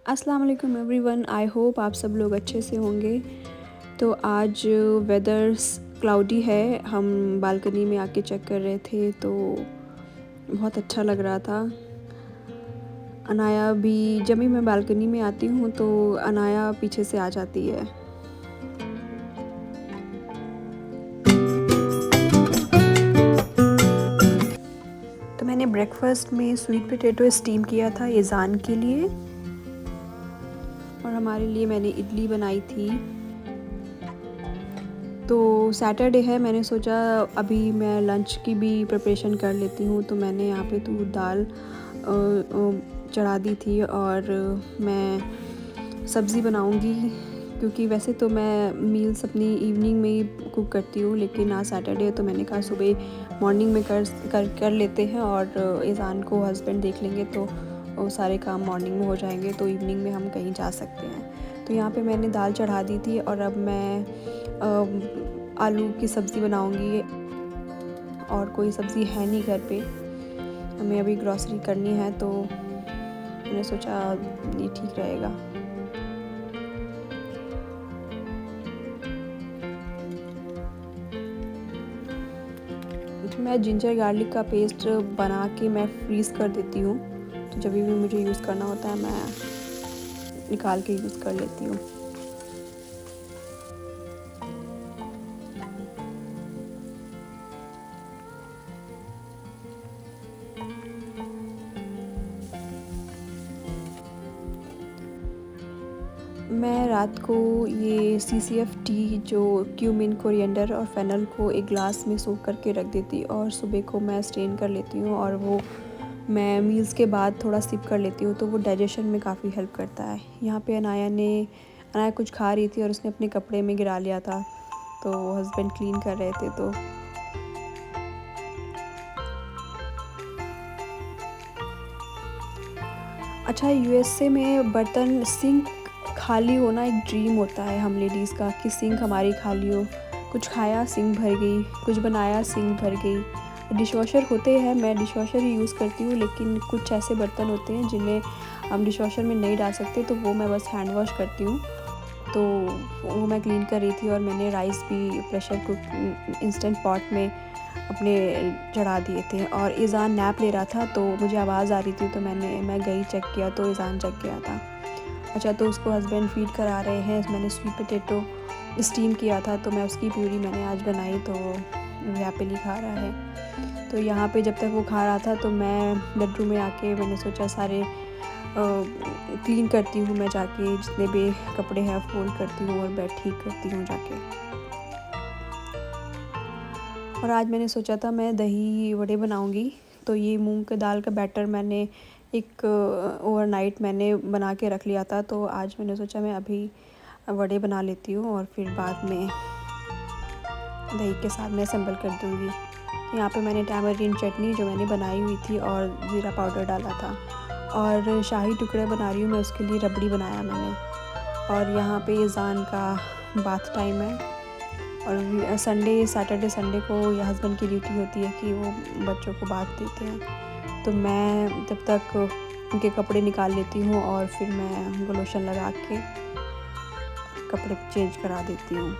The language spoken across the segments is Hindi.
अस्सलाम वालेकुम एवरीवन। आई होप आप सब लोग अच्छे से होंगे। तो आज वेदर क्लाउडी है। हम बालकनी में आके चेक कर रहे थे तो बहुत अच्छा लग रहा था। अनाया भी, जब भी मैं बालकनी में आती हूँ तो अनाया पीछे से आ जाती है। तो मैंने ब्रेकफास्ट में स्वीट पोटैटो स्टीम किया था ईज़ान के लिए, और हमारे लिए मैंने इडली बनाई थी। तो सैटरडे है, मैंने सोचा अभी मैं लंच की भी प्रिपरेशन कर लेती हूँ। तो मैंने यहाँ पे तूर दाल चढ़ा दी थी और मैं सब्ज़ी बनाऊँगी, क्योंकि वैसे तो मैं मील्स अपनी इवनिंग में ही कुक करती हूँ, लेकिन आज सैटरडे है तो मैंने कहा सुबह मॉर्निंग में कर लेते हैं, और ईज़ान को हस्बैंड देख लेंगे तो वो सारे काम मॉर्निंग में हो जाएंगे, तो इवनिंग में हम कहीं जा सकते हैं। तो यहाँ पे मैंने दाल चढ़ा दी थी और अब मैं आलू की सब्ज़ी बनाऊँगी, और कोई सब्ज़ी है नहीं घर पे, हमें अभी ग्रॉसरी करनी है, तो मैंने सोचा ये ठीक रहेगा। तो मैं जिंजर गार्लिक का पेस्ट बना के मैं फ्रीज़ कर देती हूँ, तो जब भी मुझे यूज़ करना होता है मैं निकाल के यूज़ कर लेती हूँ। मैं रात को ये CCF टी, जो क्यूमिन, कोरिएंडर और फेनल को एक ग्लास में सोख करके रख देती, और सुबह को मैं स्ट्रेन कर लेती हूँ, और वो मैं मील्स के बाद थोड़ा सिप कर लेती हूँ, तो वो डाइजेशन में काफ़ी हेल्प करता है। यहाँ पे अनाया कुछ खा रही थी और उसने अपने कपड़े में गिरा लिया था, तो हस्बैंड क्लीन कर रहे थे। तो अच्छा, USA में बर्तन सिंक खाली होना एक ड्रीम होता है हम लेडीज़ का, कि सिंक हमारी खाली हो। कुछ खाया सिंक भर गई, कुछ बनाया सिंक भर गई। डिशवॉशर होते हैं, मैं डिशवॉशर ही यूज़ करती हूँ, लेकिन कुछ ऐसे बर्तन होते हैं जिन्हें हम डिशवॉशर में नहीं डाल सकते, तो वो मैं बस हैंड वॉश करती हूँ। तो वो मैं क्लीन कर रही थी, और मैंने राइस भी प्रेशर कुक इंस्टेंट पॉट में अपने चढ़ा दिए थे, और ईज़ान नैप ले रहा था, तो मुझे आवाज़ आ रही थी, तो मैं गई चेक किया तो ईज़ान जग गया था। अच्छा, तो उसको हस्बैंड फीड करा रहे हैं। मैंने स्वीट पोटैटो स्टीम किया था, तो मैं उसकी प्यूरी मैंने आज बनाई, तो वो हैप्पीली खा रहा है। तो यहाँ पे जब तक वो खा रहा था तो मैं बेडरूम में आके मैंने सोचा सारे क्लीन करती हूँ, मैं जाके जितने भी कपड़े हैं फोल्ड करती हूँ और बेड ठीक करती हूँ जाके। और आज मैंने सोचा था मैं दही वड़े बनाऊँगी, तो ये मूंग की दाल का बैटर मैंने एक ओवरनाइट मैंने बना के रख लिया था, तो आज मैंने सोचा मैं अभी वड़े बना लेती हूँ और फिर बाद में दही के साथ मैं असेंबल कर दूँगी। यहाँ पे मैंने टैमरिन चटनी जो मैंने बनाई हुई थी और ज़ीरा पाउडर डाला था, और शाही टुकड़े बना रही हूँ मैं, उसके लिए रबड़ी बनाया मैंने। और यहाँ पे ईज़ान का बाथ टाइम है, और सैटरडे संडे को ये हस्बैंड की ड्यूटी होती है कि वो बच्चों को बाथ देते हैं। तो मैं तब तक उनके कपड़े निकाल लेती हूँ, और फिर मैं उनको लोशन लगा के कपड़े चेंज करा देती हूँ।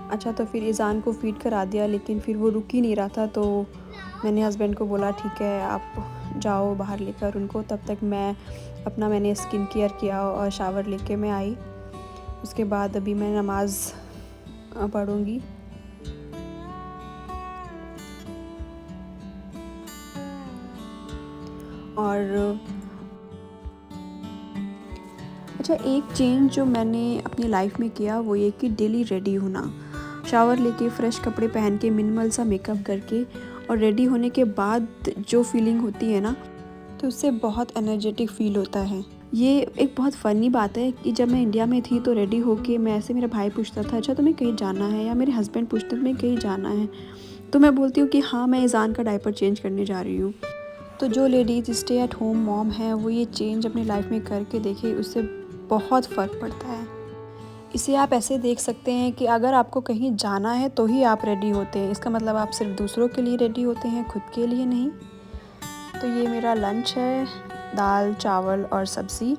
अच्छा, तो फिर ईज़ान को फ़ीड करा दिया, लेकिन फिर वो रुक ही नहीं रहा था, तो मैंने हस्बैंड को बोला ठीक है आप जाओ बाहर लेकर उनको, तब तक मैंने स्किन केयर किया और शावर लेके मैं आई। उसके बाद अभी मैं नमाज़ पढ़ूँगी। और अच्छा, एक चेंज जो मैंने अपनी लाइफ में किया वो ये कि डेली रेडी होना, शावर लेके फ्रेश कपड़े पहन के मिनिमल सा मेकअप करके और रेडी होने के बाद जो फीलिंग होती है ना, तो उससे बहुत एनर्जेटिक फ़ील होता है। ये एक बहुत फ़नी बात है कि जब मैं इंडिया में थी तो रेडी होके मैं ऐसे, मेरा भाई पूछता था अच्छा तुम्हें कहीं जाना है, या मेरे हस्बैंड पूछते तुम्हें कहीं जाना है, तो मैं बोलती हूँ कि हाँ मैं ईज़ान का डायपर चेंज करने जा रही हूँ। तो जो ladies stay at home mom है वो ये चेंज अपनी लाइफ में करके देखे, उससे बहुत फ़र्क पड़ता है। इसे आप ऐसे देख सकते हैं कि अगर आपको कहीं जाना है तो ही आप रेडी होते हैं, इसका मतलब आप सिर्फ दूसरों के लिए रेडी होते हैं, खुद के लिए नहीं। तो ये मेरा लंच है, दाल चावल और सब्ज़ी।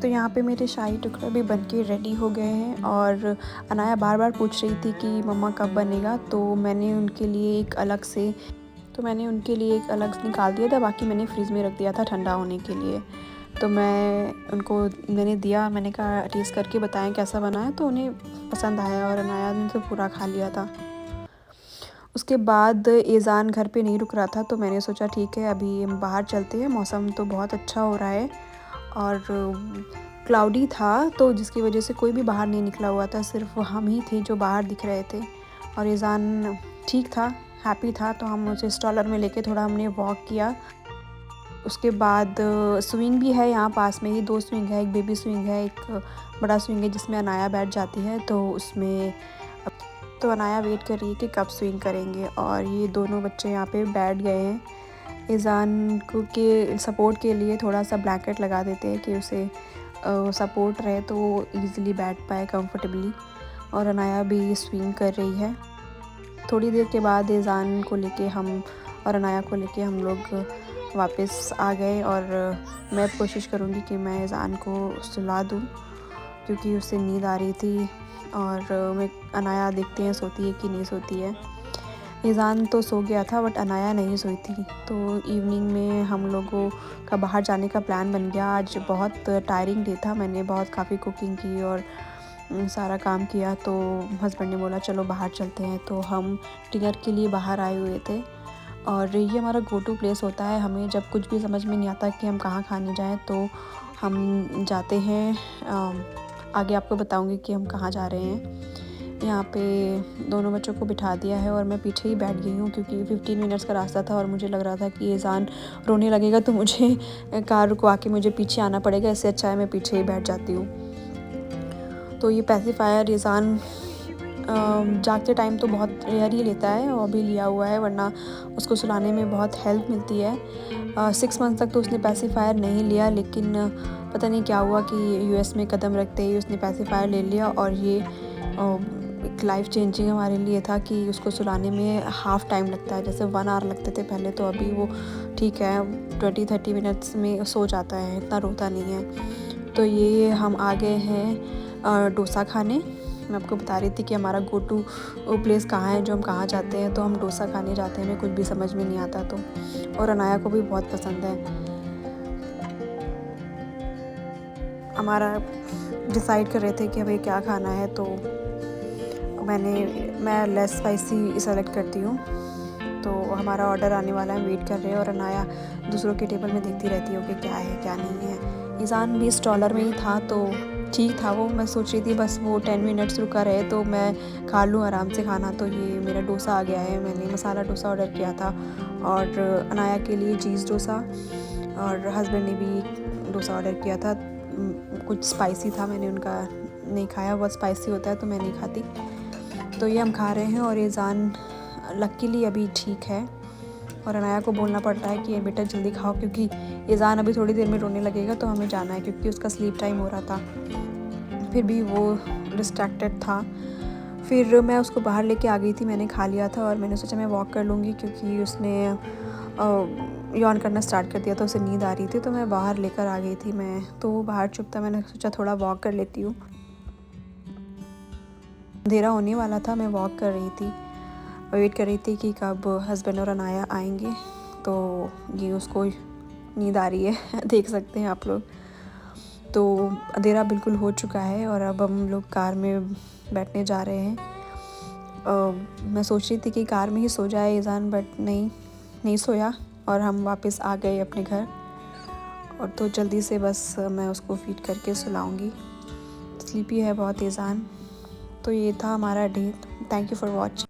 तो यहाँ पे मेरे शाही टुकड़े भी बन के रेडी हो गए हैं और अनाया बार बार पूछ रही थी कि मम्मा कब बनेगा, तो मैंने उनके लिए एक अलग से निकाल दिया था, बाकी मैंने फ्रिज में रख दिया था ठंडा होने के लिए। तो मैंने दिया, मैंने कहा टेस्ट करके बताएं कैसा बना है, तो उन्हें पसंद आया और अनाया ने तो पूरा खा लिया था। उसके बाद ईज़ान घर पे नहीं रुक रहा था, तो मैंने सोचा ठीक है अभी हम बाहर चलते हैं, मौसम तो बहुत अच्छा हो रहा है और क्लाउडी था, तो जिसकी वजह से कोई भी बाहर नहीं निकला हुआ था, सिर्फ हम ही थे जो बाहर दिख रहे थे। और ईज़ान ठीक था, हैप्पी था, तो हम उसे स्ट्रॉलर में लेके थोड़ा हमने वॉक किया। उसके बाद स्विंग भी है यहाँ पास में ही, 2 स्विंग है, एक बेबी स्विंग है, एक बड़ा स्विंग है जिसमें अनाया बैठ जाती है। तो अनाया वेट कर रही है कि कब स्विंग करेंगे, और ये दोनों बच्चे यहाँ पे बैठ गए हैं। ईज़ान को के सपोर्ट के लिए थोड़ा सा ब्लैंकेट लगा देते हैं कि उसे सपोर्ट रहे तो वो ईज़िली बैठ पाए कंफर्टेबली। और अनाया भी स्विंग कर रही है। थोड़ी देर के बाद ईज़ान को लेके हम और अनाया को लेके हम लोग वापस आ गए, और मैं कोशिश करूँगी कि मैं ईज़ान को सुला दूँ क्योंकि उसे नींद आ रही थी। और मैं अनाया देखते हैं सोती है कि नहीं सोती है। ईज़ान तो सो गया था बट अनाया नहीं सोई थी। तो इवनिंग में हम लोगों का बाहर जाने का प्लान बन गया। आज बहुत टायरिंग डे था, मैंने काफ़ी कुकिंग की और सारा काम किया, तो हस्बैंड ने बोला चलो बाहर चलते हैं। तो हम डिनर के लिए बाहर आए हुए थे, और ये हमारा गो टू प्लेस होता है। हमें जब कुछ भी समझ में नहीं आता कि हम कहाँ खाने जाएं तो हम जाते हैं। आगे आपको बताऊंगी कि हम कहाँ जा रहे हैं। यहाँ पे दोनों बच्चों को बिठा दिया है और मैं पीछे ही बैठ गई हूँ क्योंकि 15 मिनट्स का रास्ता था और मुझे लग रहा था कि ईज़ान रोने लगेगा तो मुझे कार रुकवा के मुझे पीछे आना पड़ेगा, इससे अच्छा है मैं पीछे ही बैठ जाती हूँ। तो ये पैसिफायर ईज़ान जागते टाइम तो बहुत रेयर ही लेता है, और अभी लिया हुआ है, वरना उसको सुलाने में बहुत हेल्प मिलती है। 6 मंथ तक तो उसने पैसिफायर नहीं लिया, लेकिन पता नहीं क्या हुआ कि यूएस में कदम रखते ही उसने पैसिफायर ले लिया। और ये एक लाइफ चेंजिंग हमारे लिए था कि उसको सुलाने में हाफ़ टाइम लगता है, जैसे 1 आवर लगते थे पहले, तो अभी वो ठीक है 20-30 मिनट्स में सो जाता है, इतना रोता नहीं है। तो ये हम आ गए हैं डोसा खाने। मैं आपको बता रही थी कि हमारा गो टू प्लेस कहाँ है, जो हम कहाँ जाते हैं, तो हम डोसा खाने जाते हैं, हमें कुछ भी समझ में नहीं आता तो। और अनाया को भी बहुत पसंद है। हमारा डिसाइड कर रहे थे कि हमें क्या खाना है, तो मैं लेस स्पाइसी सेलेक्ट करती हूँ। तो हमारा ऑर्डर आने वाला है, वेट कर रहे हैं, और अनाया दूसरों के टेबल में देखती रहती है कि क्या है क्या नहीं है। ईज़ान भी स्टॉलर में ही था तो ठीक था वो, मैं सोच रही थी बस वो 10 मिनट्स रुका रहे तो मैं खा लूँ आराम से खाना। तो ये मेरा डोसा आ गया है, मैंने मसाला डोसा ऑर्डर किया था, और अनाया के लिए चीज़ डोसा, और हस्बैंड ने भी डोसा ऑर्डर किया था। कुछ स्पाइसी था, मैंने उनका नहीं खाया, बहुत स्पाइसी होता है तो मैं नहीं खाती। तो ये हम खा रहे हैं, और ईज़ान लकीली अभी ठीक है, और अनाया को बोलना पड़ता है कि बेटा जल्दी खाओ क्योंकि ईज़ान अभी थोड़ी देर में रोने लगेगा तो हमें जाना है, क्योंकि उसका स्लीप टाइम हो रहा था। फिर भी वो डिस्ट्रैक्टेड था। फिर मैं उसको बाहर लेके आ गई थी, मैंने खा लिया था और मैंने सोचा मैं वॉक कर लूँगी, क्योंकि उसने यॉन करना स्टार्ट कर दिया था, उसे नींद आ रही थी, तो मैं बाहर लेकर आ गई थी। मैं तो वो बाहर चुप था, मैंने सोचा थोड़ा वॉक कर लेती हूँ। अंधेरा होने वाला था, मैं वॉक कर रही थी, वेट कर रही थी कि कब हस्बैंड और अनाया आएंगे। तो ये उसको नींद आ रही है देख सकते हैं आप लोग। तो अंधेरा बिल्कुल हो चुका है और अब हम लोग कार में बैठने जा रहे हैं। मैं सोच रही थी कि कार में ही सो जाए ईज़ान, बट नहीं सोया, और हम वापस आ गए अपने घर। और तो जल्दी से बस मैं उसको फीड करके सुलाऊंगी, स्लीपी है बहुत ईज़ान। तो ये था हमारा day. Thank you for watching.